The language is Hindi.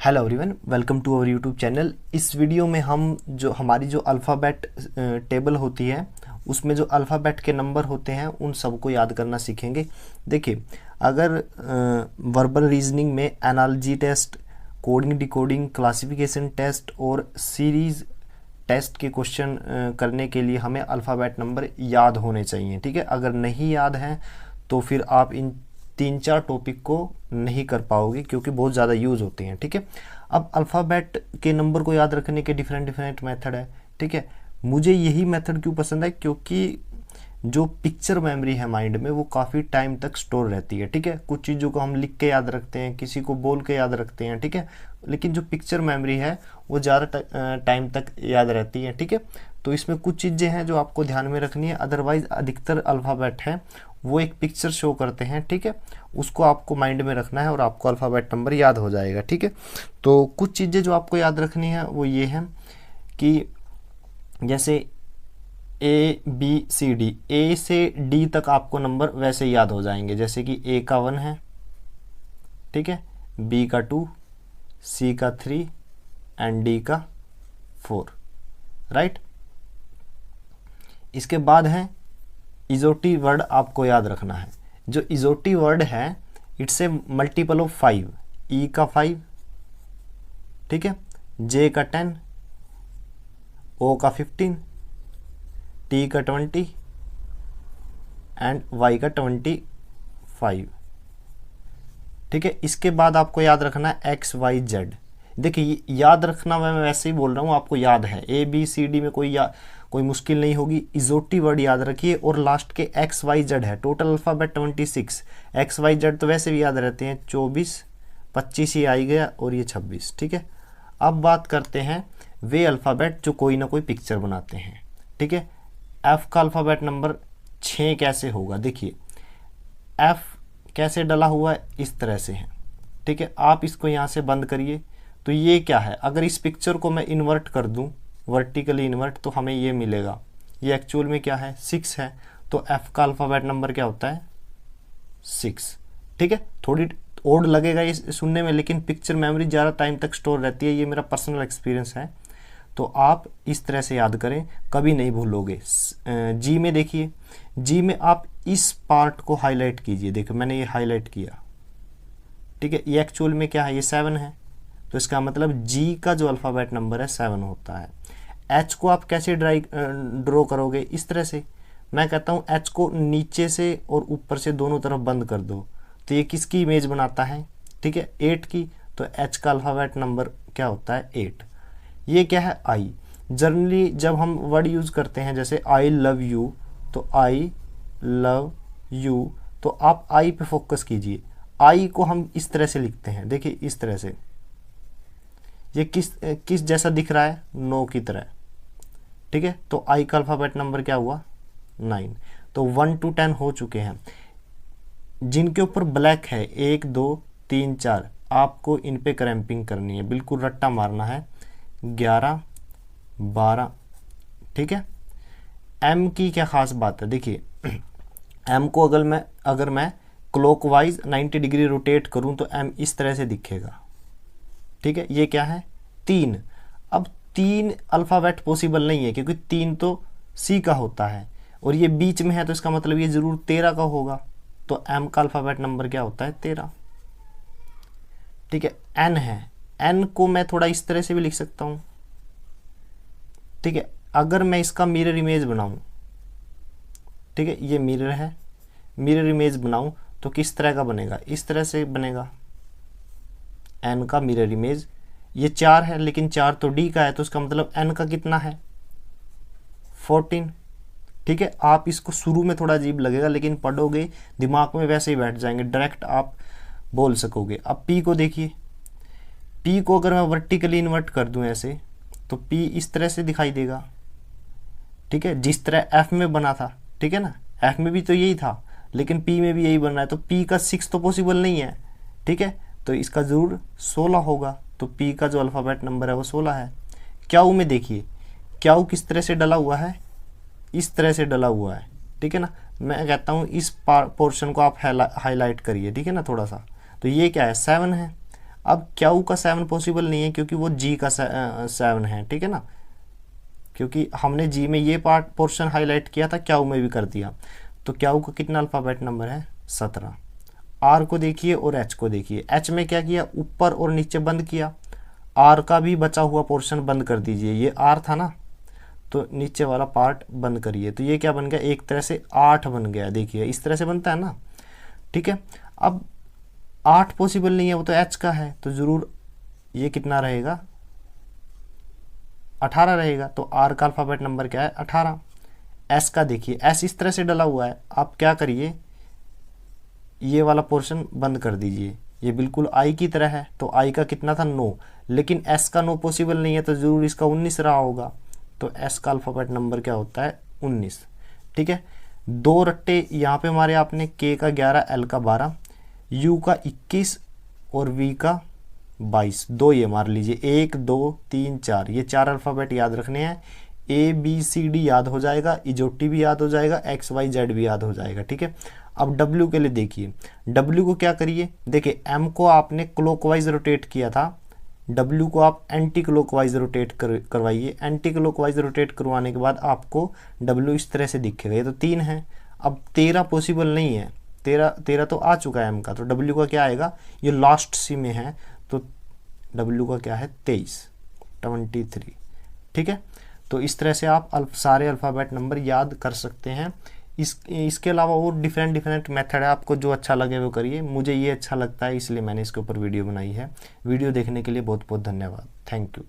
Hello everyone, welcome to our YouTube channel. इस वीडियो में हम हमारी जो अल्फ़ाबेट टेबल होती है उसमें जो अल्फ़ाबेट के नंबर होते हैं उन सबको याद करना सीखेंगे। देखिए, अगर वर्बल रीजनिंग में analogy test, coding decoding, classification test और सीरीज़ टेस्ट के क्वेश्चन करने के लिए हमें अल्फ़ाबेट नंबर याद होने चाहिए। ठीक है, अगर नहीं याद हैं तो फिर आप इन 3-4 टॉपिक को नहीं कर पाओगे क्योंकि बहुत ज़्यादा यूज़ होते हैं। ठीक है, अब अल्फ़ाबेट के नंबर को याद रखने के डिफरेंट मेथड है। ठीक है, मुझे यही मेथड क्यों पसंद है, क्योंकि जो पिक्चर मेमोरी है माइंड में वो काफ़ी टाइम तक स्टोर रहती है। ठीक है, कुछ चीज़ों को हम लिख के याद रखते हैं, किसी को बोल के याद रखते हैं। ठीक है, लेकिन जो पिक्चर मेमोरी है वो ज़्यादा टाइम तक याद रहती है। ठीक है, तो इसमें कुछ चीज़ें हैं जो आपको ध्यान में रखनी है। अदरवाइज़ अधिकतर अल्फ़ाबेट हैं वो एक पिक्चर शो करते हैं। ठीक है, उसको आपको माइंड में रखना है और आपको अल्फ़ाबेट नंबर याद हो जाएगा। ठीक है, तो कुछ चीज़ें जो आपको याद रखनी है वो ये है कि जैसे ABCD, A से D तक आपको नंबर वैसे याद हो जाएंगे, जैसे कि A का 1 है, ठीक है, B का 2, C का 3 एंड D का 4, राइट। इसके बाद है इजोटी वर्ड, आपको याद रखना है। जो इजोटी वर्ड है it's a multiple of 5, E का 5, ठीक है, J का 10, O का 15, T का 20 एंड Y का 25। ठीक है, इसके बाद आपको याद रखना है XYZ। देखिए, याद रखना मैं वैसे ही बोल रहा हूँ, आपको याद है। ABCD में कोई मुश्किल नहीं होगी। इजोटी वर्ड याद रखिए और लास्ट के XYZ है। टोटल अल्फ़ाबेट 26, XYZ तो वैसे भी याद रहते हैं, 24, 25 ही आई गया और ये 26। ठीक है, अब बात करते हैं वे अल्फ़ाबेट जो कोई ना कोई पिक्चर बनाते हैं। ठीक है, F का अल्फ़ाबेट नंबर 6 कैसे होगा? देखिए, F कैसे डला हुआ है, इस तरह से है। ठीक है, आप इसको यहाँ से बंद करिए तो ये क्या है, अगर इस पिक्चर को मैं इन्वर्ट कर दूँ, वर्टिकली इन्वर्ट, तो हमें ये मिलेगा। ये एक्चुअल में क्या है, 6 है। तो F का अल्फ़ाबेट नंबर क्या होता है, 6। ठीक है, थोड़ी ओड लगेगा ये सुनने में, लेकिन पिक्चर मेमोरी ज़्यादा टाइम तक स्टोर रहती है। ये मेरा पर्सनल एक्सपीरियंस है, तो आप इस तरह से याद करें, कभी नहीं भूलोगे। G में देखिए, G में आप इस पार्ट को हाईलाइट कीजिए। देखो, मैंने ये हाईलाइट किया। ठीक है, ये एक्चुअल में क्या है, ये 7 है, तो इसका मतलब G का जो अल्फ़ाबेट नंबर है 7 होता है। H को आप कैसे ड्रॉ करोगे, इस तरह से। मैं कहता हूँ H को नीचे से और ऊपर से दोनों तरफ बंद कर दो, तो ये किसकी इमेज बनाता है? ठीक है, 8 की। तो H का अल्फ़ाबेट नंबर क्या होता है, 8। ये क्या है, I। जनरली जब हम वर्ड यूज़ करते हैं, जैसे आई लव यू, तो आई लव यू, तो आप I पे फोकस कीजिए। I को हम इस तरह से लिखते हैं, देखिए इस तरह से। ये किस जैसा दिख रहा है, नो की तरह। ठीक है, तो I का अल्फ़ाबेट नंबर क्या हुआ, 9। तो 1 to 10 हो चुके हैं। जिनके ऊपर ब्लैक है, 1 2 3 4, आपको इन पे क्रैम्पिंग करनी है, बिल्कुल रट्टा मारना है। 11 12। ठीक है, M की क्या ख़ास बात है, देखिए M को अगर मैं क्लॉकवाइज 90 डिग्री रोटेट करूं तो M इस तरह से दिखेगा। ठीक है, ये क्या है, 3। अब 3 अल्फ़ाबेट पॉसिबल नहीं है, क्योंकि 3 तो C का होता है और ये बीच में है, तो इसका मतलब ये ज़रूर 13 का होगा। तो M का अल्फ़ाबेट नंबर क्या होता है, 13। ठीक है, N है, N को मैं थोड़ा इस तरह से भी लिख सकता हूँ। ठीक है, अगर मैं इसका मिरर इमेज बनाऊँ, ठीक है, ये मिरर है, मिरर इमेज बनाऊँ तो किस तरह का बनेगा, इस तरह से बनेगा। N का मिरर इमेज, ये 4 है, लेकिन 4 तो D का है, तो इसका मतलब N का कितना है, 14। ठीक है, आप इसको शुरू में थोड़ा अजीब लगेगा, लेकिन पढ़ोगे दिमाग में वैसे ही बैठ जाएंगे, डायरेक्ट आप बोल सकोगे। अब P को देखिए, P को अगर मैं वर्टिकली इन्वर्ट कर दूं ऐसे, तो P इस तरह से दिखाई देगा। ठीक है, जिस तरह F में बना था। ठीक है ना, F में भी तो यही था, लेकिन P में भी यही बन रहा है, तो P का 6 तो पॉसिबल नहीं है। ठीक है, तो इसका ज़रूर 16 होगा। तो P का जो अल्फ़ाबेट नंबर है वो 16 है। क्याऊ में देखिए, क्याऊ किस तरह से डला हुआ है, इस तरह से डला हुआ है। ठीक है ना, मैं कहता हूँ इस पोर्शन को आप हाईलाइट करिए। ठीक है ना, थोड़ा सा। तो ये क्या है, 7 है। अब क्यू का 7 पॉसिबल नहीं है क्योंकि वो जी का 7 है, ठीक है ना, क्योंकि हमने जी में ये पार्ट पोर्शन हाईलाइट किया था, क्यू में भी कर दिया। तो क्यू का कितना अल्फ़ाबेट नंबर है? 17। आर को देखिए और एच को देखिए। एच में क्या किया? ऊपर और नीचे बंद किया। आर का भी बचा हुआ पोर्शन बंद कर दीजिए। ये आर था ना, तो नीचे वाला पार्ट बंद करिए। तो ये क्या बन गया? एक तरह से 8 बन गया। देखिए इस तरह से बनता है ना, ठीक है। अब 8 पॉसिबल नहीं है, वो तो एच का है, तो ज़रूर ये कितना रहेगा? 18 रहेगा। तो आर का अल्फ़ाबेट नंबर क्या है? 18। एस का देखिए, एस इस तरह से डला हुआ है। आप क्या करिए, ये वाला पोर्शन बंद कर दीजिए। ये बिल्कुल आई की तरह है, तो आई का कितना था? 9। लेकिन एस का 9 पॉसिबल नहीं है, तो ज़रूर इसका 19 रहा होगा। तो एस का अल्फ़ाबेट नंबर क्या होता है? 19, ठीक है। 2 रट्टे यहाँ पे मारे आपने, के का 11, एल का 12, यू का 21 और वी का 22। 2 ये मार लीजिए, 1 2 3 4, ये 4 अल्फ़ाबेट याद रखने हैं। ए बी सी डी याद हो जाएगा, इजोटी भी याद हो जाएगा, एक्स वाई जेड भी याद हो जाएगा, ठीक है। अब डब्ल्यू के लिए देखिए, डब्ल्यू को क्या करिए? देखिए एम को आपने क्लॉकवाइज रोटेट किया था, डब्ल्यू को आप एंटी क्लॉकवाइज रोटेट करवाइए। एंटी क्लॉकवाइज रोटेट करवाने के बाद आपको डब्ल्यू इस तरह से दिखेगा। ये तो 3 है। अब 13 पॉसिबल नहीं है, 13 तो आ चुका है एम का, तो डब्ल्यू का क्या आएगा? ये लास्ट सी में है, तो डब्ल्यू का क्या है? 23, ठीक है। तो इस तरह से आप सारे अल्फ़ाबेट नंबर याद कर सकते हैं। इसके अलावा और डिफरेंट मेथड है, आपको जो अच्छा लगे वो करिए। मुझे ये अच्छा लगता है, इसलिए मैंने इसके ऊपर वीडियो बनाई है। वीडियो देखने के लिए बहुत बहुत धन्यवाद। Thank you.